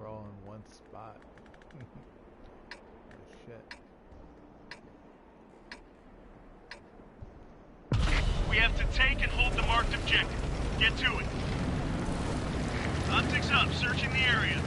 all in one spot. Oh, shit. We have to take and hold the marked objective. Get to it. Optics up, searching the area.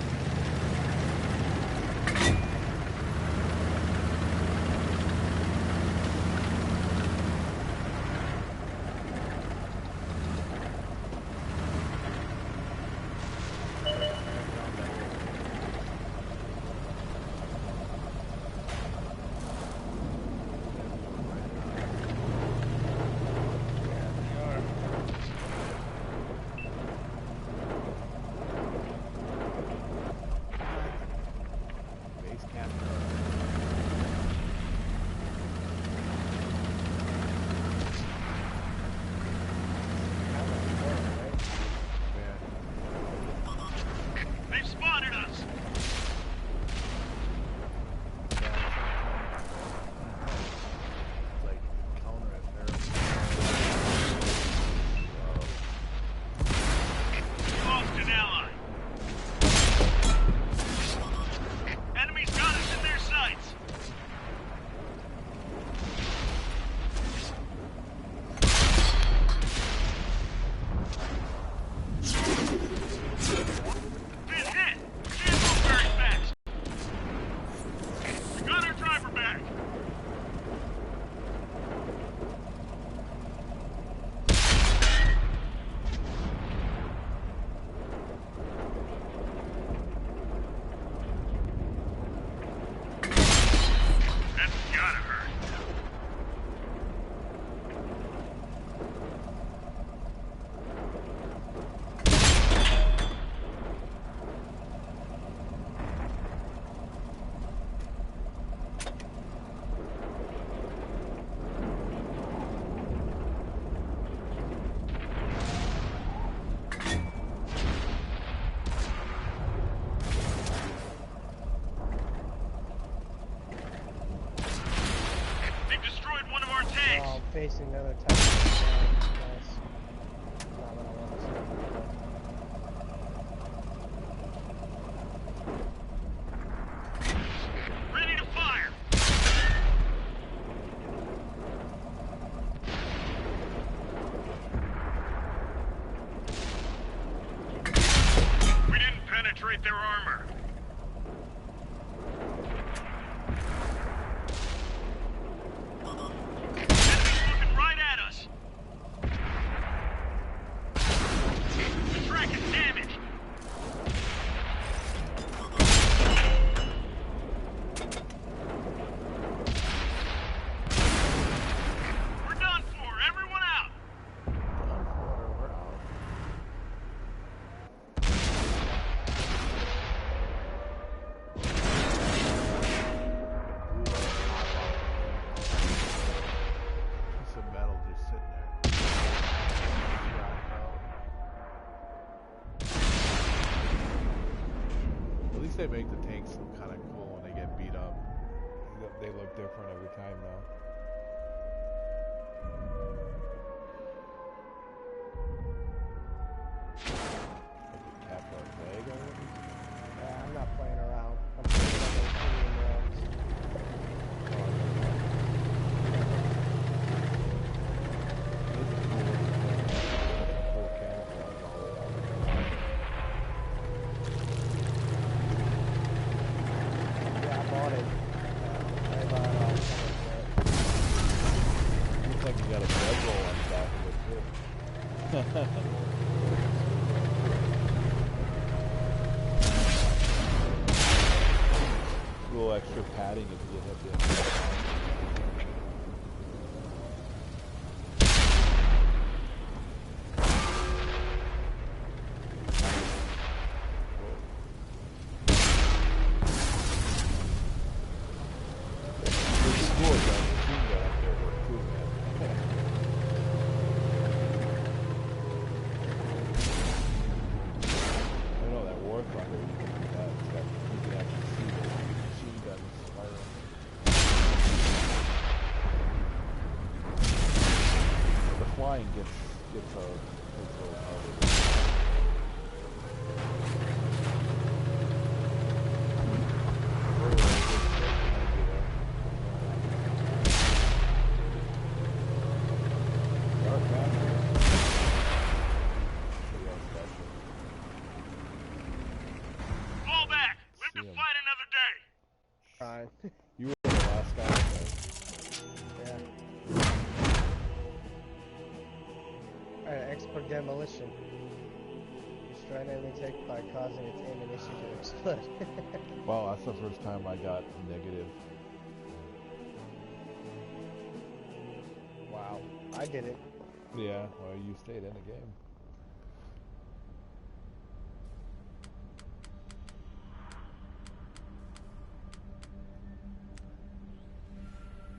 Facing another type of nice. Not what I want to say. Ready to fire! We didn't penetrate their armor. They make the tanks look kind of cool when they get beat up. They look different every time now. Tap our flag already? Yeah, I'm not playing around. I'm playing on those premium rounds. A little extra padding if you hit the fine. You were the last guy. Right? Yeah. Alright, expert demolition. Destroy an enemy tank by causing its ammunition to explode. Wow, that's the first time I got negative. Wow. I did it. Yeah, well, you stayed in the game.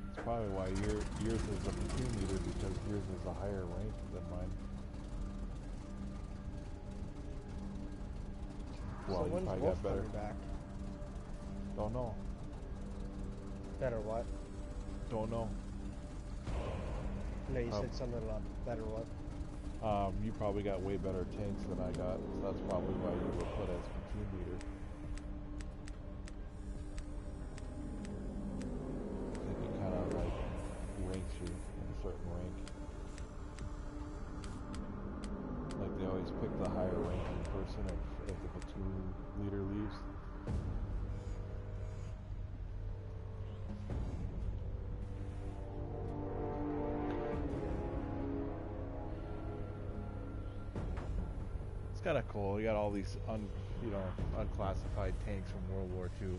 It's probably why yours is the platoon leader, because yours is a higher rank than mine. Well, So you when's probably Wolf got better. coming back? Don't know. Better what? Don't know. No, you said something about better what? You probably got way better tanks than I got, so that's probably why you were put as platoon leader. I think it kind of like ranks you in a certain rank. Like they always pick the higher ranking person if the platoon leader leaves. It's kind of cool. You got all these unclassified tanks from World War II.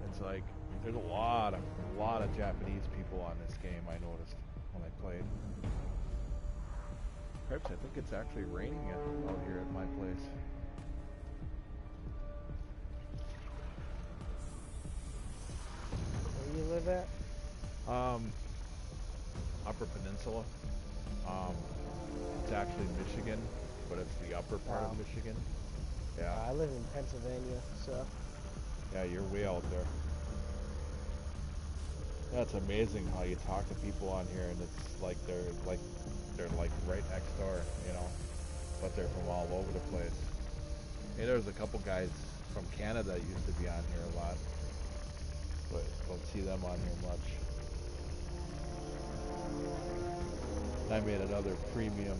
It's like there's a lot of Japanese people on this game. I noticed when I played. Cripes, I think it's actually raining out here at my place. Where you live at? Upper Peninsula. It's actually Michigan, but it's the upper part of Michigan. Yeah. I live in Pennsylvania, so. Yeah, you're way out there. That's amazing how you talk to people on here, and it's like they're right next door, you know, but they're from all over the place. Hey, there's a couple guys from Canada that used to be on here a lot, but don't see them on here much. I made another premium,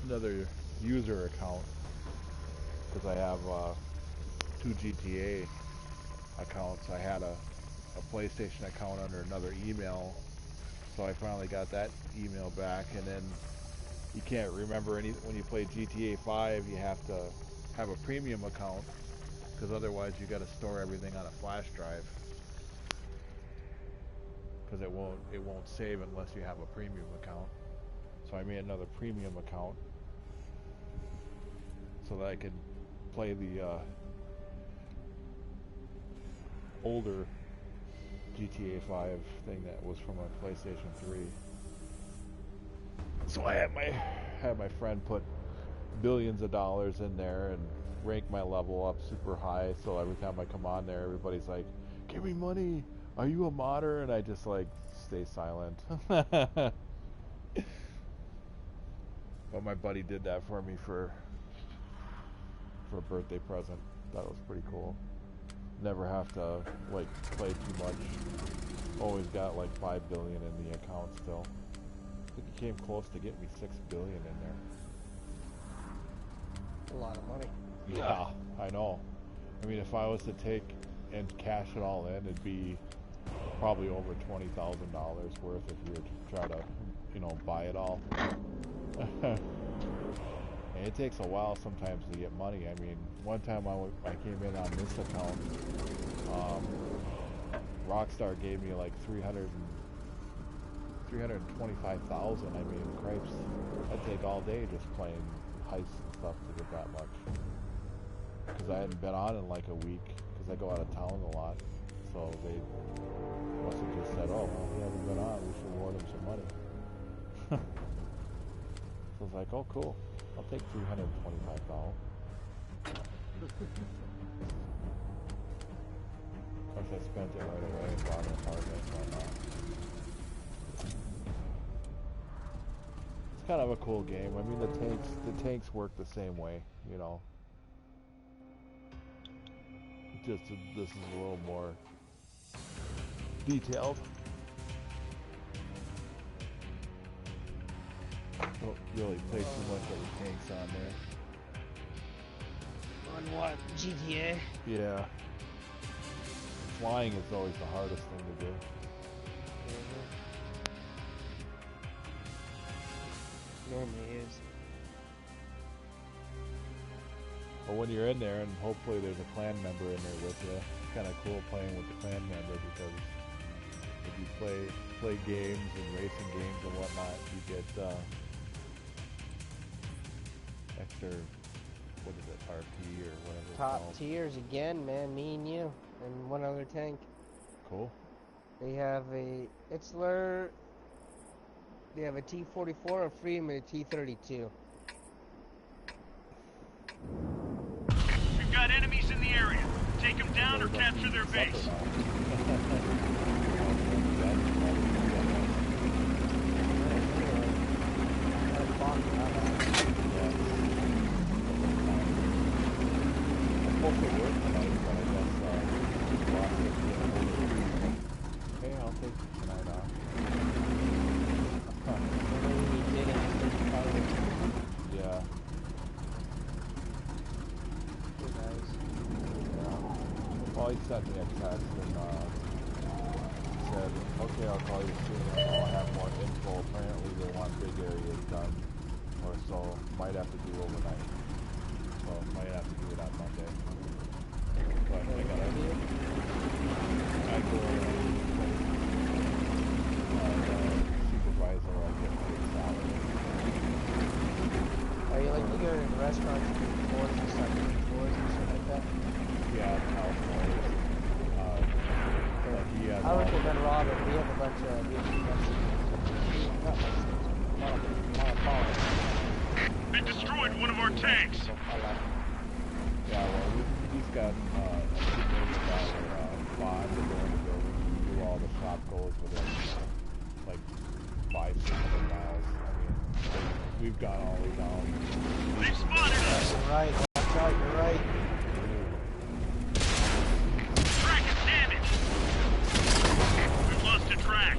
another user account, because I have 2 GTA accounts. I had a PlayStation account under another email, so I finally got that email back, and then you can't remember when you play GTA 5, you have to have a premium account, because otherwise you got to store everything on a flash drive, because it won't save unless you have a premium account. So I made another premium account so that I could play the older GTA 5 thing that was from a PlayStation 3. So I had my friend put billions of dollars in there and rank my level up super high, so every time I come on there, everybody's like, "Give me money, are you a modder?" And I just like stay silent. But my buddy did that for me for a birthday present. That was pretty cool. Never have to like play too much. Always got like 5 billion in the account still. I think it came close to getting me 6 billion in there. A lot of money. Yeah, I know. I mean, if I was to take and cash it all in, it'd be probably over $20,000 worth if you were to try to, buy it all. And it takes a while sometimes to get money. I mean, one time I came in on this account, Rockstar gave me like 325,000. I mean, cripes, I'd take all day just playing heists and stuff to get that much. Because I hadn't been on in like a week, because I go out of town a lot. So they must have just said, "Oh, well, he hasn't been on, we should award him some money." So I was like, "Oh, cool. I'll take 325,000. Of course, I spent it right away and bought an apartment and whatnot. It's kind of a cool game. I mean, the tanks work the same way, Just this is a little more detailed. Don't really play too much of the tanks on there. On what? GTA? Yeah. Flying is always the hardest thing to do. Normally is. But when you're in there, and hopefully there's a clan member in there with you, it's kind of cool playing with the clan member, because if you play games and racing games and whatnot, you get extra, what is it, RP or whatever it's Top called. tiers again, man. Me and you, and one other tank. Cool. They have a Itzler. They have a T-44, a Freedom, and a T-32. We've got enemies in the area. Take them down or capture their base. Hey, I'll take tonight off. Yeah. Well, he sent me a text and said, okay, I'll call you soon. I'll have more info. Apparently they want big areas done, or so. Might have to do overnight. So might have to do it on Monday. But I gotta go supervisor, I get paid salary. Are you like you go to restaurants and do floors and stuff, floors and shit like that? Yeah, California. Like he has I work with Ben Robert. We have a bunch of They destroyed one of our tanks. Yeah, well, he's got a $2 million bond to go in the building. Do all the shop goals within like 500-600 miles. I mean, we've gone all the way down. They've spotted us. You're right. Watch out. You're right. Track is damaged. We've lost a track.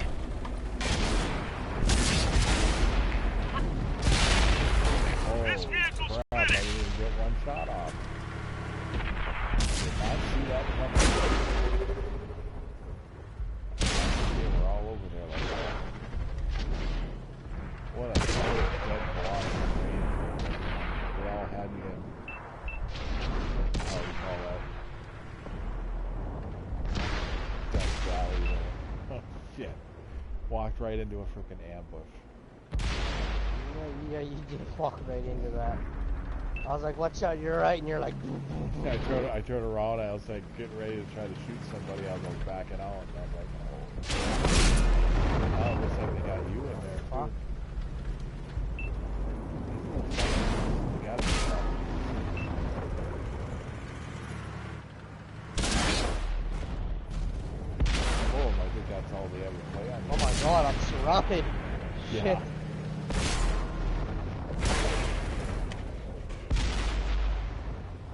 Oh, This vehicle's crap, I finished. didn't even get one shot off. Did not see that coming. They were all over there like that. What a dead block. They all had me in, how do you call that? Death Valley there. Oh, shit. Walked right into a freaking ambush. Yeah, you did walk right into that. I was like, watch out, you're right, and you're like, boom, boom, boom. I turned around, I was like getting ready to try to shoot somebody, I was like backing out, and I was like, oh. Oh, it looks like they got you in there, Fuck. too. They got you. Oh, I think that's all they ever play on. Oh my god, I'm surrounded. Yeah. Shit.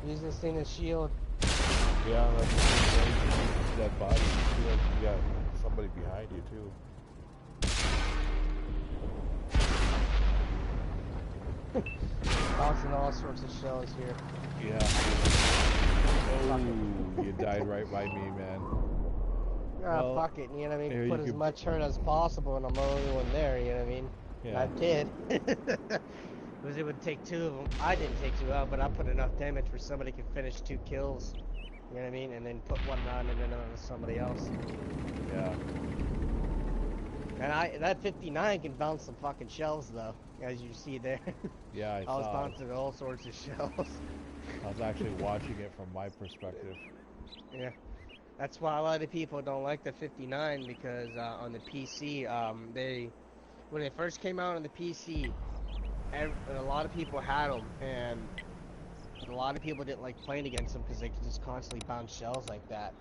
Use this thing as shield. Yeah, that's that body. You got somebody behind you, too. Bouncing all sorts of shells here. Yeah. Oh, you died right by me, man. Ah, Well, fuck it, you know what I mean? here Put you as could- much hurt as possible, and I'm the only one there, you know what I mean? Yeah. I did. Because it would take two of them. I didn't take two out, but I put enough damage where somebody could finish 2 kills. You know what I mean? And then put one round and another to somebody else. Yeah. And that 59 can bounce some fucking shells, though, as you see there. Yeah, I I was saw it. bouncing all sorts of shells. I was actually watching it from my perspective. Yeah. That's why a lot of people don't like the 59, because on the PC, when they first came out on the PC, and a lot of people had them, and a lot of people didn't like playing against them because they could just constantly bounce shells like that.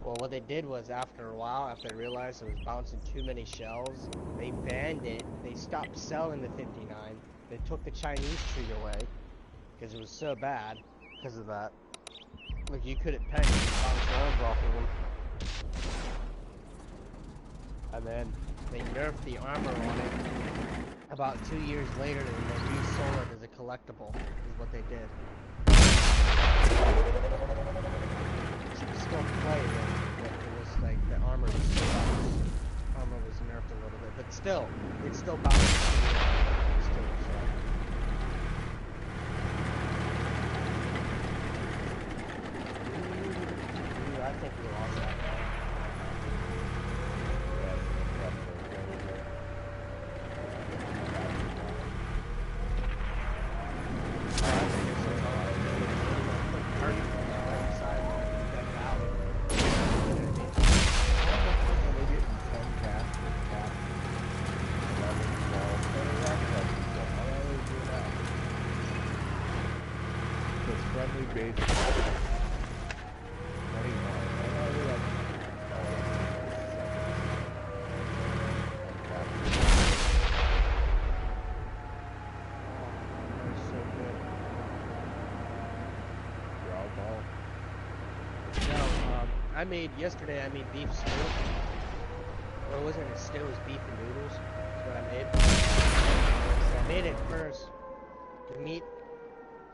Well, what they did was, after a while, after they realized it was bouncing too many shells, they banned it. They stopped selling the 59. They took the Chinese tree away because it was so bad because of that. Like, you couldn't peg and bounce shells off of them. And then they nerfed the armor on it. About 2 years later, and they resold it as a collectible, is what they did. Still playing it, but it was like the armor was still armor was nerfed a little bit, but still, it's still balanced. It's still sharp. Ooh, I think we lost that guy. Yesterday I made beef stew. Well, it wasn't a stew, it was beef and noodles. That's what I made. So I made it first. The meat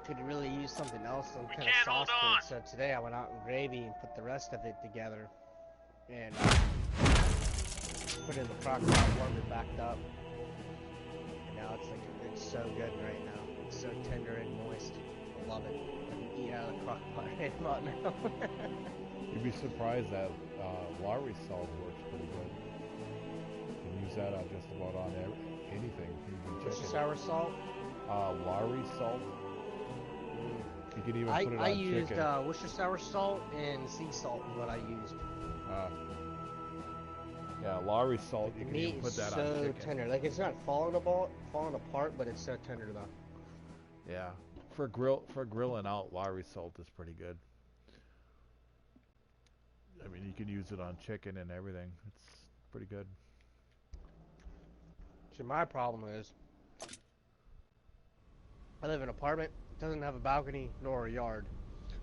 could really use something else, some kind of sauce to it. So today I went out in gravy and put the rest of it together. And put it in the crock pot, warmed it back up. And now it's so good right now. It's so tender and moist. I love it. I can eat out of the crock pot right about now. You'd be surprised that Lowry salt works pretty good. You can use that on just about on anything. What's your sour salt? Lowry salt. You can even put it on I used chicken. Worcester sour salt and sea salt is what I used. Yeah, Lowry salt. You can meat even put that so on chicken. Tender. Like it's not falling apart, but it's so tender though. Yeah, for grilling out, Lowry salt is pretty good. I mean, you can use it on chicken and everything. It's pretty good. See, my problem is, I live in an apartment, doesn't have a balcony nor a yard,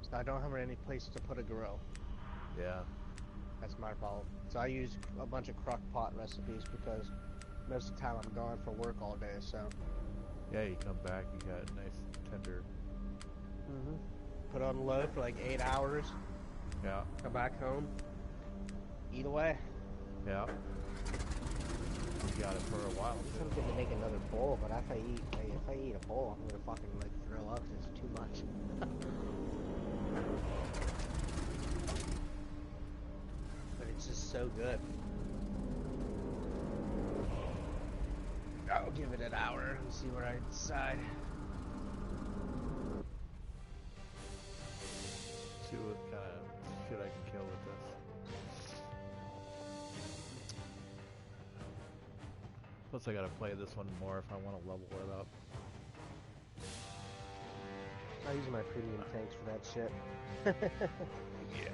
so I don't have any place to put a grill. Yeah. That's my problem. So I use a bunch of crock pot recipes because most of the time I'm gone for work all day, so. Yeah, you come back, you got a nice tender. Put on low for like 8 hours. Yeah. Come back home. Eat away. Yeah. You got it for a while. I'm tempted to make another bowl, but if I eat a bowl, I'm gonna fucking like throw up because it's too much. But it's just so good. I'll give it an hour and see where I decide. See what kind of shit I can kill with this. Plus I gotta play this one more if I want to level it up. I use my premium tanks for that shit. Yeah.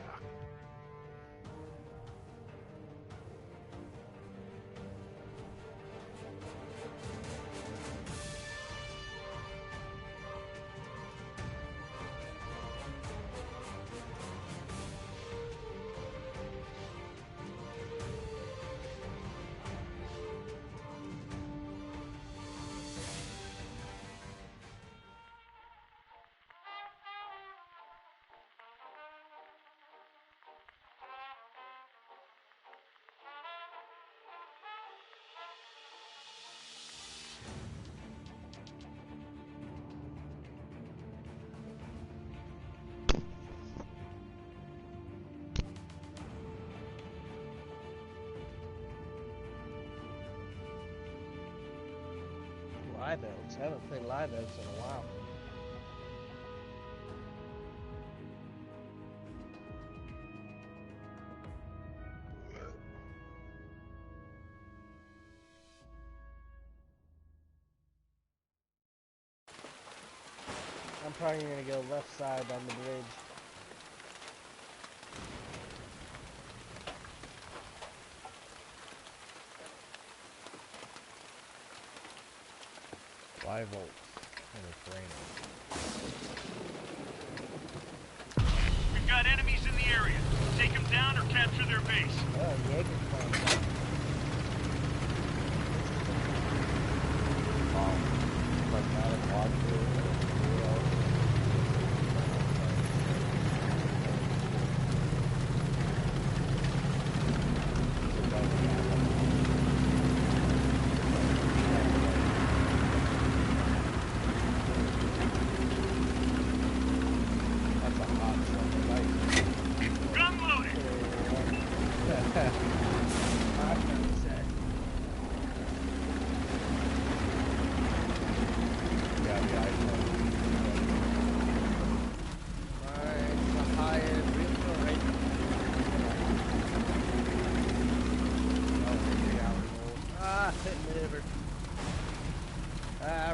Live oaks. I haven't played live oaks in a while. I'm probably gonna go left side on the bridge. Live oaks. And it's raining. We've got enemies in the area. Take them down or capture their base. Oh, Jaeger's playing that. Pragmatic walkthrough.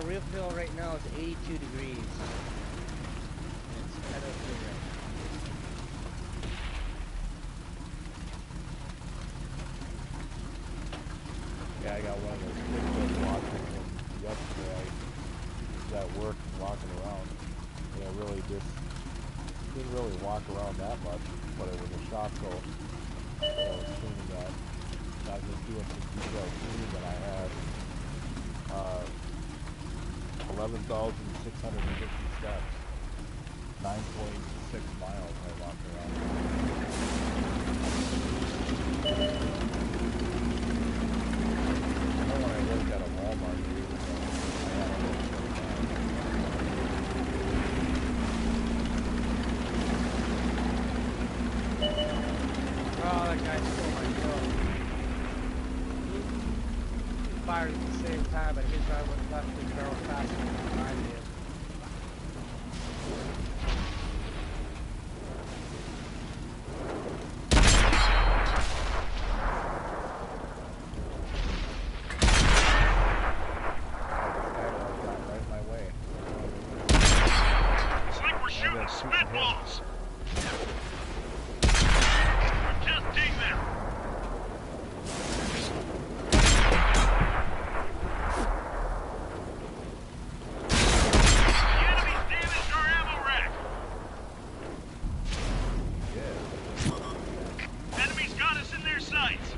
Reelville right now is 82 degrees. It's kind of good right Yeah, I got one of those kids watching from yesterday. I was at work walking around, and I really just didn't really walk around that much, but it was a shop coat. So I was cleaning that. I was just doing some detailed cleaning that I had. 11,650 steps. 9.6 miles I walked around. I know when I worked at a Walmart years ago, I had a little short now. Oh, that guy stole my phone. He fired at the same time, but his guy went left and barrel faster than I did. Spitballs! We're testing them! The enemy's damaged our ammo rack! Yeah. Enemy's got us in their sights!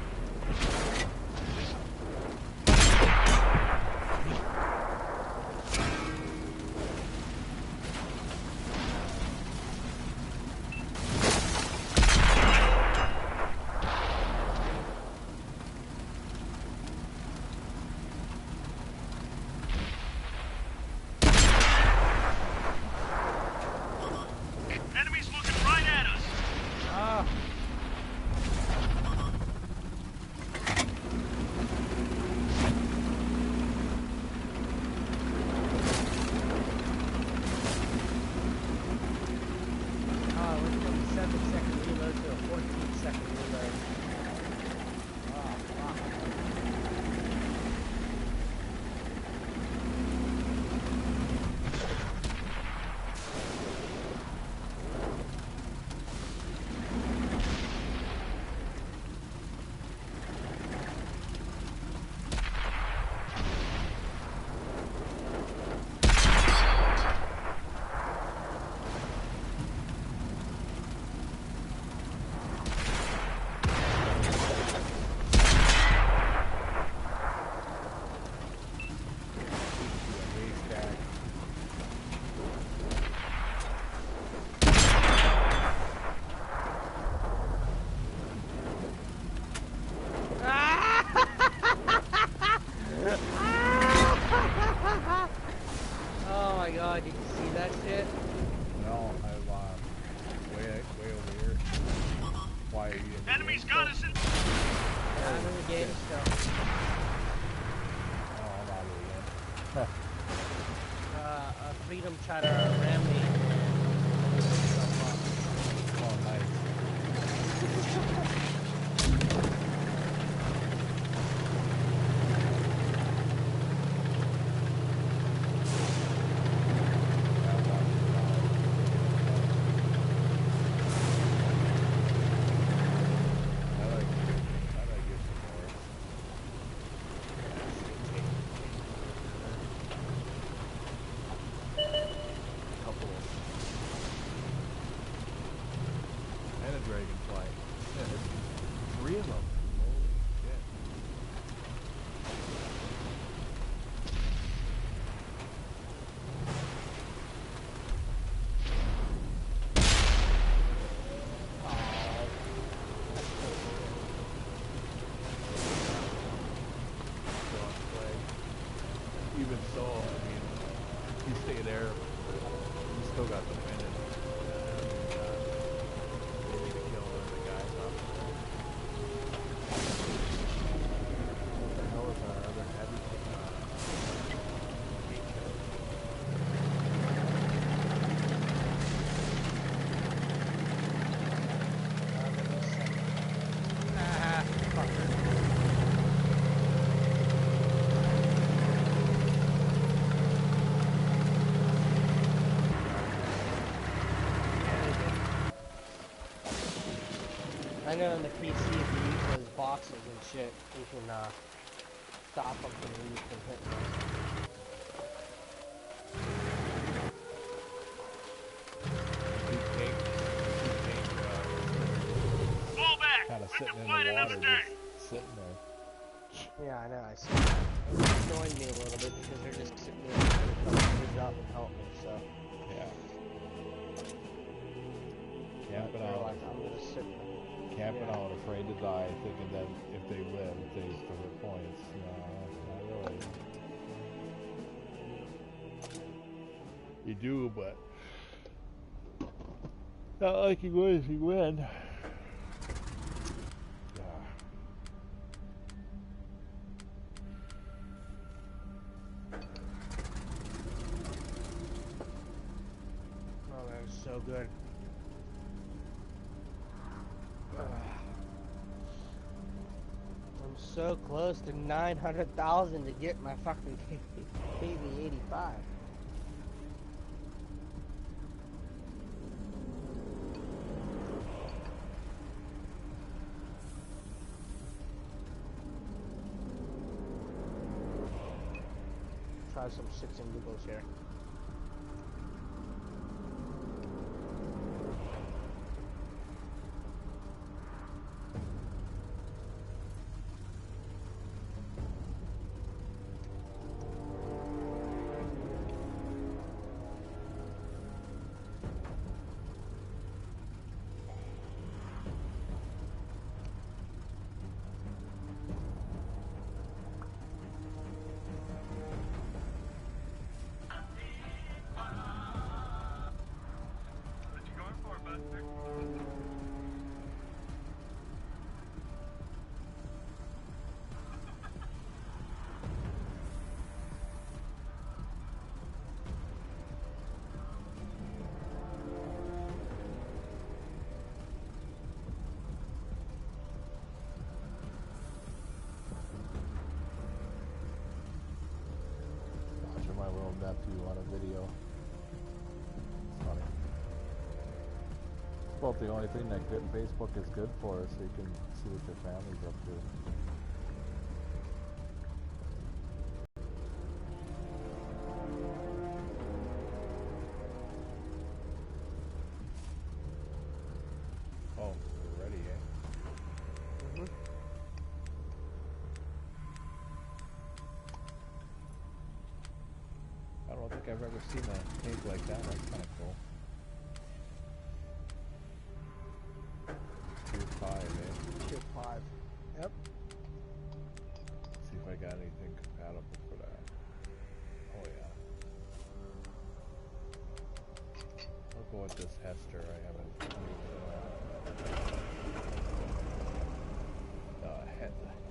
Oh my god, did you see that shit? No, I'm way over here. Why are you in the Enemy's got us in... Yeah, I'm in the game still. Oh, I'm out of the game. Freedom tried to ram me. Oh, nice. Dragonfly. Yeah, there's 3 of them. Holy shit. Even so, I mean, you stay there, you still got the finish. I know in the PC, if you use those boxes and shit, you can stop them from hitting us. Fall back! Kind of We sitting can in fight the another water, day! just sitting there. Yeah, I know, I see that. It's annoying me a little bit because they're just sitting there trying to come to the job and help me, so. Yeah. But Camping they're out, like, I'm gonna sit there. camping Yeah. out, afraid to die, thinking that if they live, they score points. No, not really. You do, but not like you would if you win. Yeah. Oh, that is so good. I'm so close to 900,000 to get my fucking KV-85. Try some shits and giggles here. What you going for, Buster? Watching my little nephew on a video. It's funny. It's about the only thing that good Facebook is good for, so you can see what your family's up to. Oh, we're ready, eh? I don't think I've ever seen a tank like that. That's kind of cool. Tier 5, eh? Tier 5. Yep. See if I got anything compatible for that. Oh yeah. I'll go with this Hester. I haven't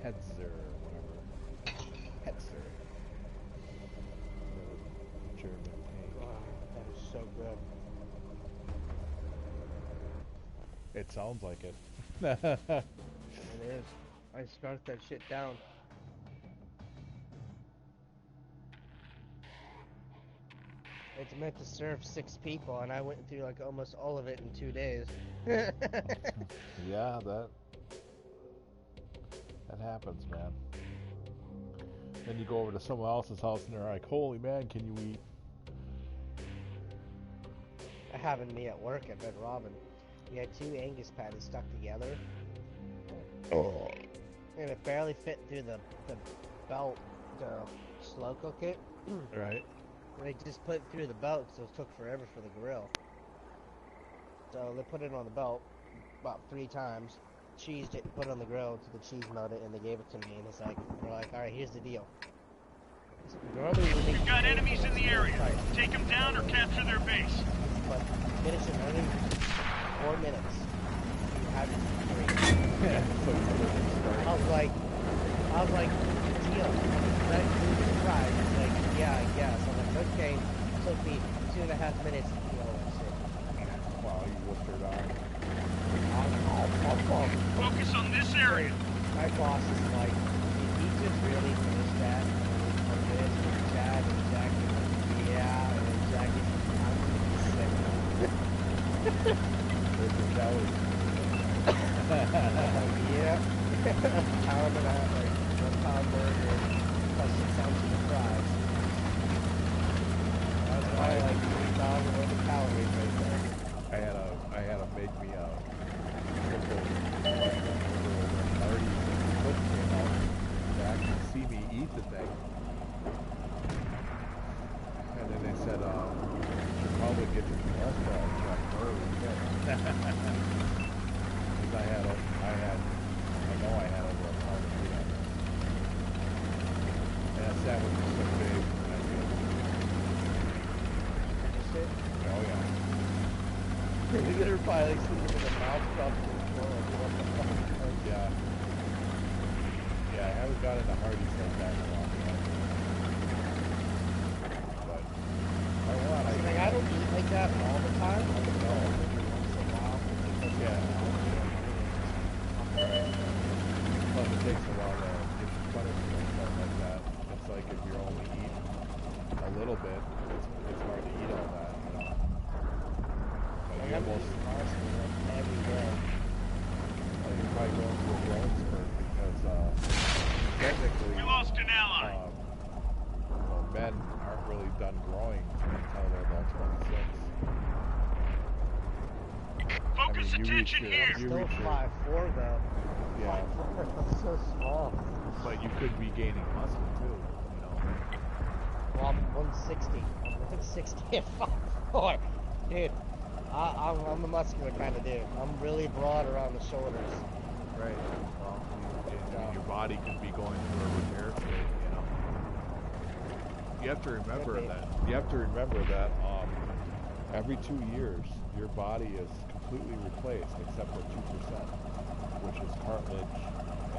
Hetzer or whatever. Hetzer. The German tank. Wow, that is so good. It sounds like it. It is. I start that shit down. It's meant to serve 6 people, and I went through like almost all of it in 2 days. Yeah, that happens, man. Then you go over to someone else's house and they're like, "Holy man, can you eat?" That happened to me at work at Red Robin. We had 2 Angus patties stuck together, Oh. and it barely fit through the belt to slow cook it. Right. And they just put it through the belt, so it took forever for the grill. So they put it on the belt about 3 times, cheesed it, put it on the grill until the cheese melted, and they gave it to me. And it's like, they're like, all right, here's the deal. Normally we make We've got steak enemies in that's the area. tight, Take them down or capture their base. but finish it under 4 minutes. You have it free. Yeah. So you start. I was like, deal. That includes the fries. He's like, yeah, I guess. I'm like, okay. It took me 2.5 minutes to do all that shit. Wow, you whipped her down. Focus on this area. My boss is like, did he just really finish that? And this and Chad and Jackie like, yeah, and then Jackie, I'm sick. There's your Kelly. pound and a half, like 1 pound burger plus 6 ounces of fries. That's probably like 3,000 worth of calories right there. I had to make me a triple Hardee's and the cook came out to actually see me eat the thing. And then they said, you should probably get your cholesterol checked early. Because I know I had over a pound of meat on there. And that sandwich was so big. Oh yeah. They're probably like sleeping with a mouth stuffed to the floor. Like, what the fuck? Yeah. Yeah, I haven't got into Hardee's like that in a long time. But I don't eat like that all the time. I don't know. Every once in a while. Yeah. Plus it takes a while to get your punishment and stuff like that. It's like if you're only eating a little bit, it's hard to eat all that, you know. But you almost every day. you're probably going through a growing spurt because technically We lost an ally. well, men aren't really done growing until they're about 26. Focus attention here. You Still reach your, 5'4" though. yeah, 5'4", I'm so small. but you could be gaining muscle too, you know. Well, I'm 160. I'm 160 at 5'4". Dude, I'm a muscular kind of dude. I'm really broad around the shoulders. Right. Well, your body could be going through a repair state, you know. You have to remember that. You have to remember that every 2 years, your body is completely replaced except for 2%, which is cartilage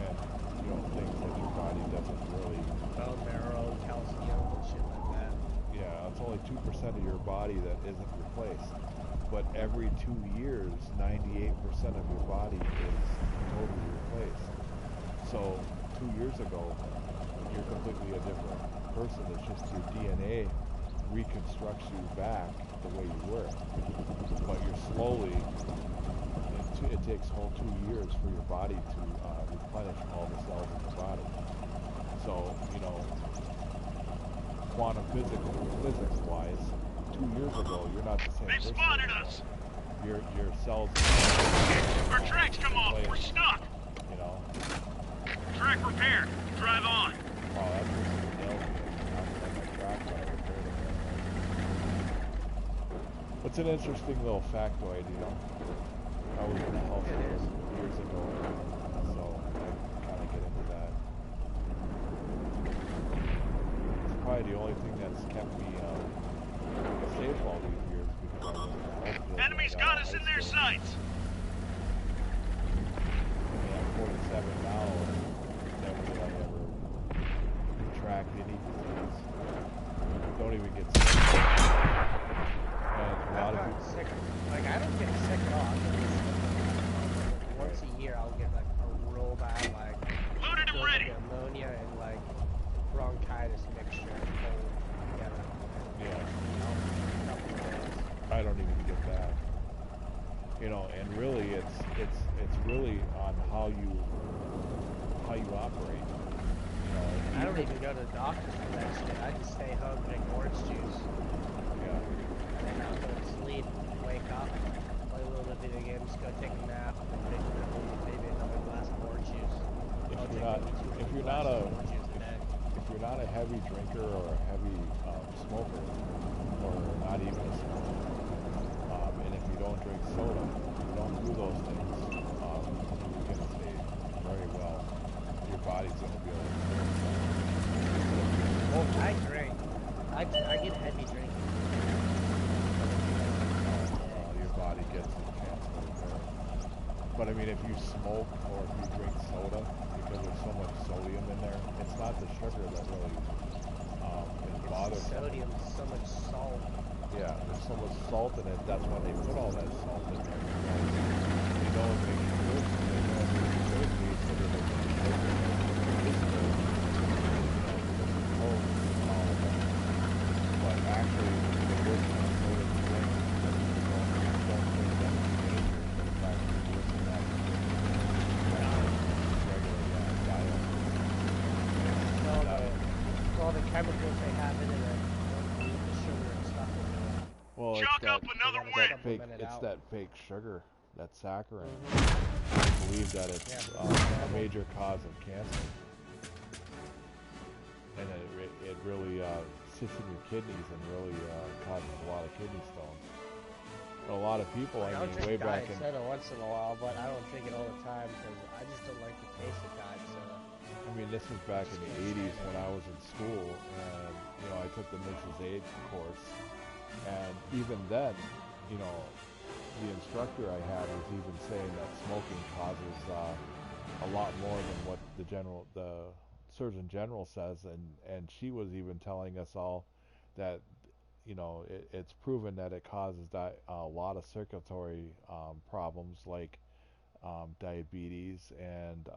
and things that your body doesn't really. Bone marrow, calcium, and shit like that. Yeah, it's only 2% of your body that isn't replaced. But every 2 years, 98% of your body is totally replaced. So 2 years ago, you're completely a different person. It's just your DNA reconstructs you back the way you were. But you're slowly, it takes a whole 2 years for your body to replenish all the cells in your body. So, quantum physics-wise, 2 years ago, you're not the same They've person. spotted us. Your cells. Our tracks come off. We're stuck. You know. Track repaired. Drive on. Oh, that's just nailed me. On my track when I repaired it. It's an interesting little factoid, you know. I was in the health years ago, so I kind of get into that. It's probably the only thing that's kept me safe all these years because I was in the health field. Enemies got us in their sights. I'm 47 now, and never did I ever contract any disease. Don't even get sick. And a lot of people sick. Like, I don't get sick at all. I get sick once a year. I'll get like a real bad Loaded and ready. pneumonia and like bronchitis mixture together. Yeah. I don't even get that. And really it's really on how you operate. I don't even go to the doctor for that shit. I just stay home and drink orange juice. Yeah. And then I'll go to sleep, wake up, play a little bit of video games, go take a nap, and then maybe another glass of orange juice. If you're not a heavy drinker or a heavy smoker, or not even a smoker, and if you don't drink soda, you don't do those things, you're going to stay very well. Your body's going to be able to I drink. I get heavy drinking. your body gets a chance to repair. But I mean, if you smoke or if you drink soda, because there's so much sodium in there, it's not the sugar that really is bothersome. Sodium, so much salt. Yeah, there's so much salt in it. That's why they put all that salt in there. They know it makes you good. They know it makes you good. So they're making it good. It's good. All of them. But actually, the worst one is soda to drink. Because you don't think that it's dangerous, but it's actually worse than that. Regular, yeah. Well, it's Chalk up that, another gotta win. fake, supplement it it's out. that fake sugar, that saccharin. Mhm. I believe that it's Yeah. a major cause of cancer. And it really sits in your kidneys and really causes a lot of kidney stones. But a lot of people, I I'll mean, drink way back diet in... soda once in a while, but I don't drink it all the time because I just don't like the taste of diet soda. I mean, this was back in the 80s when I was in school, and, you know, I took the Mrs. Aid course, and even then, you know, the instructor I had was even saying that smoking causes a lot more than what the Surgeon General says, and she was even telling us all that, you know, it's proven that it causes a lot of circulatory problems like diabetes and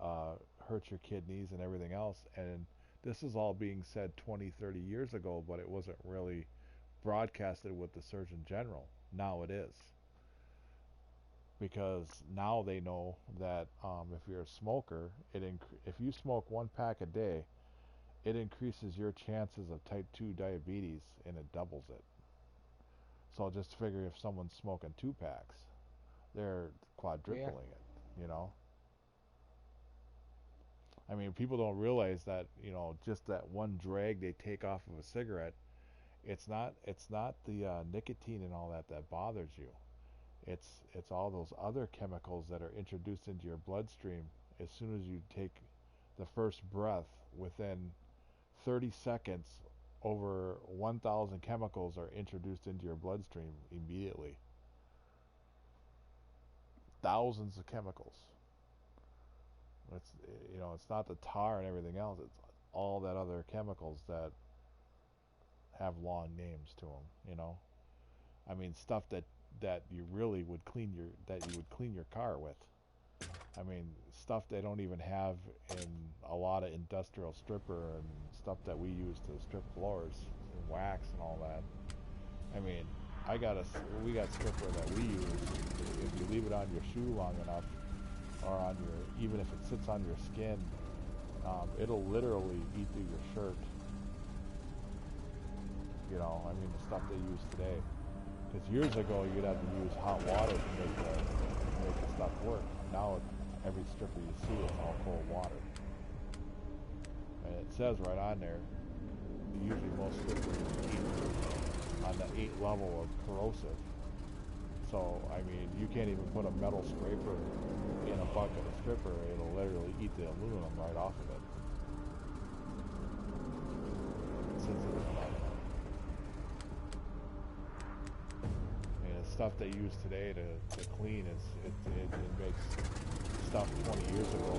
hurts your kidneys and everything else. And this is all being said 20, 30 years ago, but it wasn't really broadcasted with the Surgeon General. Now it is. Because now they know that if you're a smoker, if you smoke 1 pack a day, it increases your chances of type 2 diabetes and it doubles it. So just figure if someone's smoking 2 packs, they're quadrupling it, you know? I mean, people don't realize that, you know, just that one drag they take off of a cigarette, it's not the nicotine and all that bothers you. It's all those other chemicals that are introduced into your bloodstream as soon as you take the first breath. Within 30 seconds, over 1,000 chemicals are introduced into your bloodstream immediately. Thousands of chemicals. It's, you know, it's not the tar and everything else. It's all that other chemicals that have long names to them. You know, I mean, stuff that you really would clean your car with. I mean, stuff they don't even have in a lot of industrial stripper and stuff that we use to strip floors and wax and all that. I mean, we got stripper that we use. If you leave it on your shoe long enough, or on your, even if it sits on your skin, it'll literally eat through your shirt. You know, I mean, the stuff they use today. Because years ago, you'd have to use hot water to make the stuff work. Now, every stripper you see is all cold water. And it says right on there, usually most strippers eat on the 8th level of corrosive. So, I mean, you can't even put a metal scraper in a bucket of stripper. It'll literally eat the aluminum right off of it. Sensitive enough. Stuff they use today to clean it makes stuff 20 years ago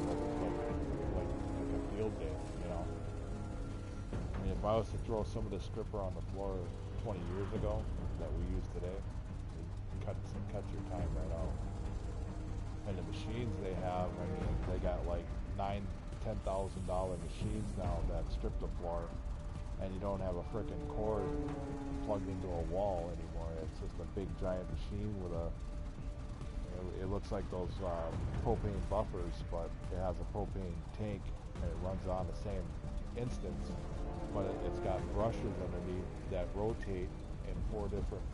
like a field day, you know. I mean, if I was to throw some of the stripper on the floor 20 years ago that we use today, it cuts your time right out. And the machines they have, I mean, they got like $10,000 machines now that strip the floor, and you don't have a frickin' cord plugged into a wall anymore. It's just a big giant machine with it looks like those propane buffers, but it has a propane tank and it runs on the same instance, but it's got brushes underneath that rotate in four different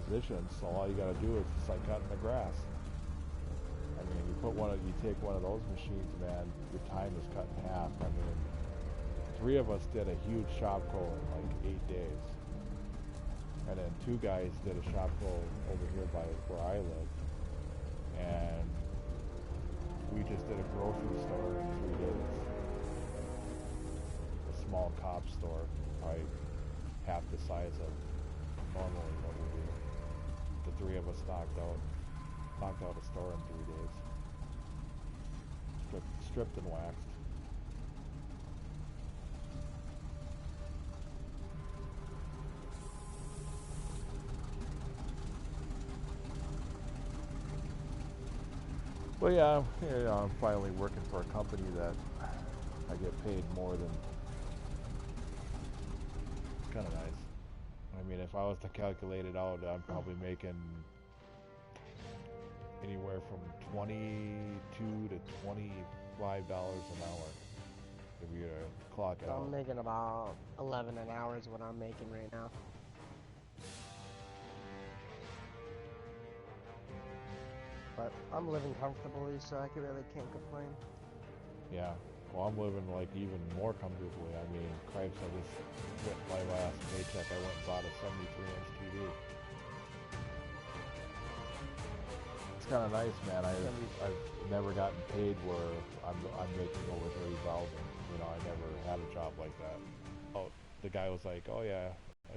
positions. So all you got to do is just like cutting the grass. I mean, you take one of those machines, man, your time is cut in half. I mean, 3 of us did a huge shop coat in like 8 days. And then 2 guys did a shop coat over here by where I live. And we just did a grocery store in 3 days. A small Cobb store, probably half the size of normally what we do. The 3 of us knocked out a store in 3 days. Stripped and waxed. Well, yeah, I'm finally working for a company that I get paid more than. It's kind of nice. I mean, if I was to calculate it out, I'm probably making anywhere from $22 to $25 an hour if you clock it out. I'm making about 11 an hour is what I'm making right now. But I'm living comfortably, so I really can't complain. Yeah. Well, I'm living like even more comfortably. I mean, Cripes, I just with my last paycheck, I went and bought a 73-inch TV. It's kind of nice, man. I've never gotten paid where I'm making over 30,000. You know, I never had a job like that. Oh, the guy was like, "Oh yeah,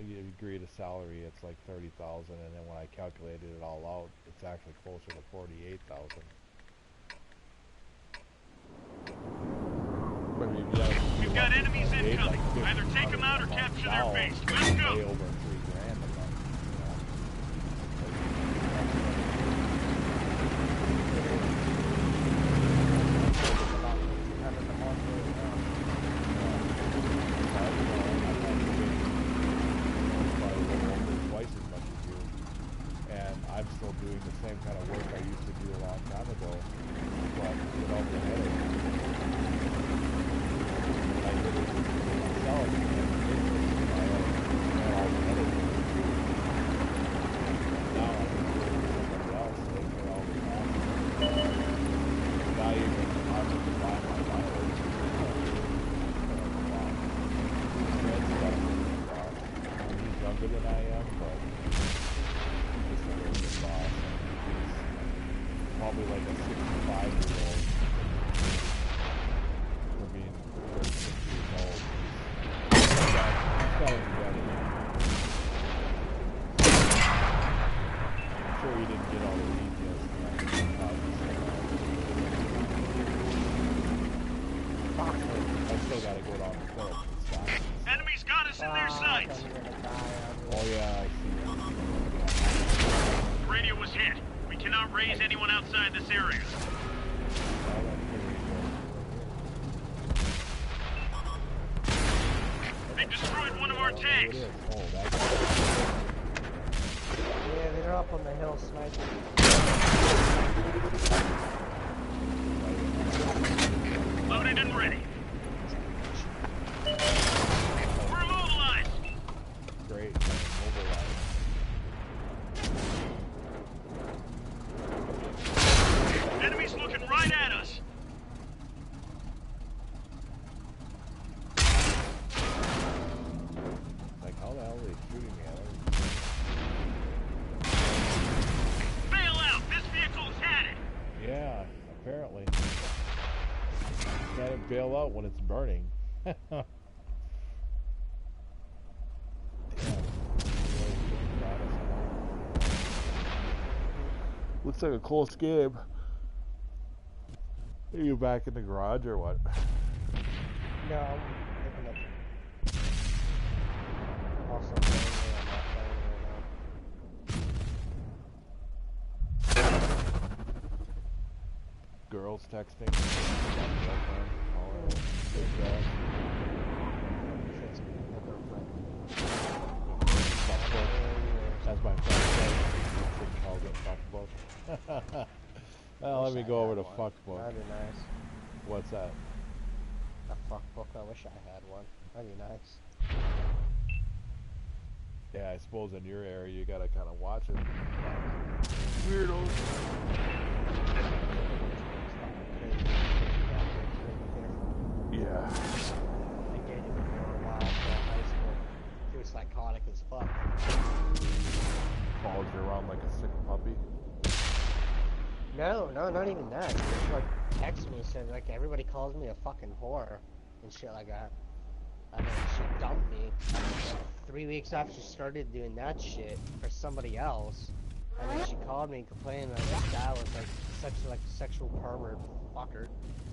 you agree to salary, it's like 30,000," and then when I calculated it all out, it's actually closer to 48,000. I mean, yeah, We've got enemies incoming. like Either take them out or capture their now, base. Let's go. way over $3,000 a month, you know. Twice as much as you, and I'm still doing the same kind of work I used to do a long time ago, but without the headache. I did it myself, and I had all the headache. Now I'm doing somebody else, taking care of all the costs. Not even having to buy my mileage. He's younger than I am, but he's just a really good boss. He's probably like a 65-year-old for being 36 years old. He's got it together. I'm sure he didn't get all the details tonight. I still gotta go down to Phillips and stop. Enemies got us in their sights. Oh yeah, I see. Radio was hit. We cannot raise anyone outside this area. They destroyed one of our tanks. Oh, that's Yeah, they're up on the hill sniping. Loaded and ready. We're mobilized. great. Mobilize. Enemies looking right at us. Like, how the hell are they shooting me? Bail out. This vehicle's had it. Yeah, apparently. Can't bail out when it's burning. Damn. Looks like a close game. Are you back in the garage or what? No, I'm looking up. Also, I'm not playing right now. Girls texting. That's my friend said. He calls it fuckbook. Well, let me go over to fuckbook. That'd be nice. What's that? A fuckbook. I wish I had one. That'd be nice. Yeah, I suppose in your area you gotta kind of watch it. Weirdos. Yeah. I dated her for a while in high school. She was psychotic as fuck. Followed you around like a sick puppy. No, not even that. She just like texted me and said like everybody calls me a fucking whore and shit like that. And then she dumped me 3 weeks after she started doing that shit for somebody else. And then she called me and complained that this guy was like such like a sexual pervert fucker.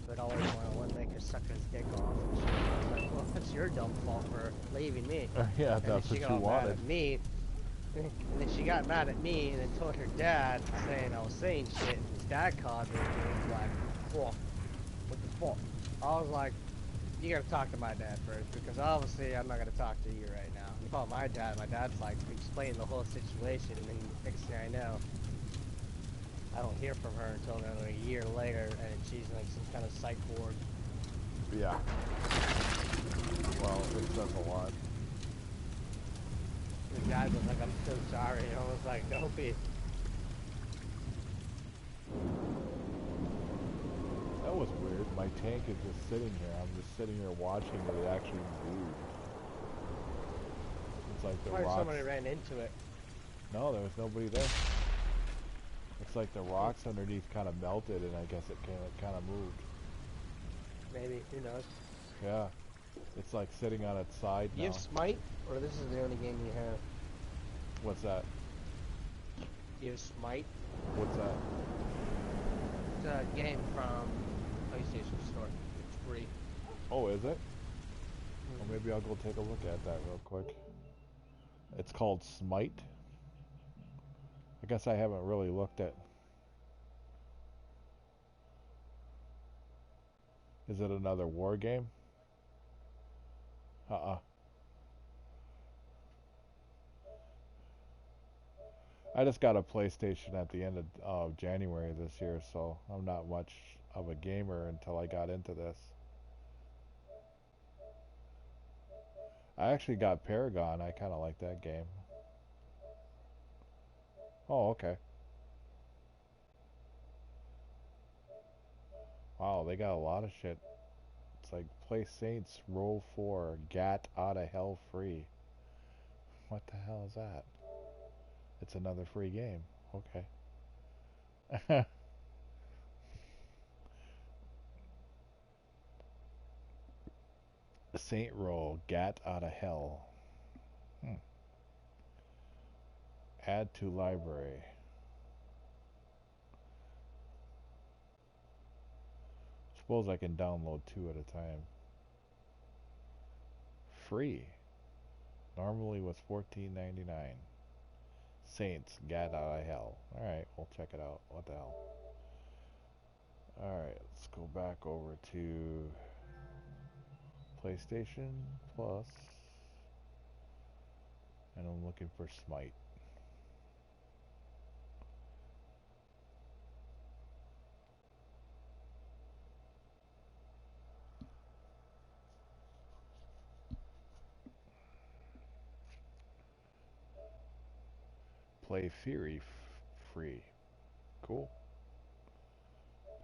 But always want to make her suck his dick off and shit. I was like, well, that's your dumb fault for leaving me. Yeah, And that's then she what got you all mad wanted. at me. And then she got mad at me and then told her dad saying I was saying shit. And his dad called me and he was like, "Whoa, what the fuck?" I was like, "You gotta talk to my dad first because obviously I'm not gonna talk to you right now." I called my dad. My dad's like explaining the whole situation, and then next thing I know, I don't hear from her until another year later, and she's like some kind of psych ward. Yeah. Well, it says a lot. The dad was like, "I'm so sorry." And I was like, "Don't be." was weird. My tank is just sitting here. I'm just sitting here watching it actually move. It's like the Probably rocks. somebody ran into it. No, there was nobody there. It's like the rocks underneath kind of melted, and I guess it kind of moved. Maybe, who knows? Yeah, it's like sitting on its side You now. have Smite, or this is the only game you have? What's that? You have Smite? What's that? It's a game from PlayStation Store. It's free. Oh, is it? Well, maybe I'll go take a look at that real quick. It's called Smite. I guess I haven't really looked at. Is it another war game? Uh-uh. I just got a PlayStation at the end of January this year, so I'm not much of a gamer until I got into this. I actually got Paragon. I kind of like that game. Oh, okay. Wow, they got a lot of shit. It's like play Saints Row 4, Gat Out of Hell free. What the hell is that? It's another free game. Okay. Saint Row, Gat Out of Hell. Hmm. Add to library. Suppose I can download 2 at a time. Free. Normally was $14.99. Saints, Gat Out of Hell. Alright, we'll check it out. What the hell? Alright, let's go back over to PlayStation Plus. And I'm looking for Smite. Play Fury free. Cool.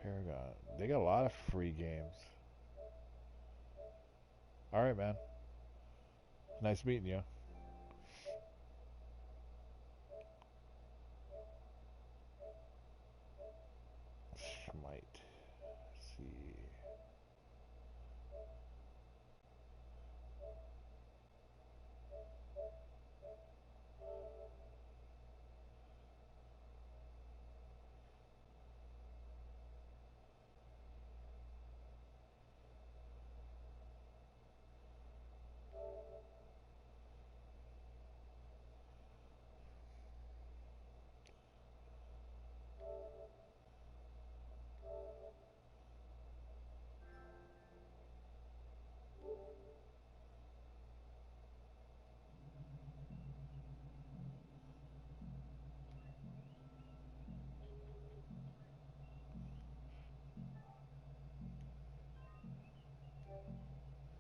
Paragon. They got a lot of free games. Alright, man. Nice meeting you.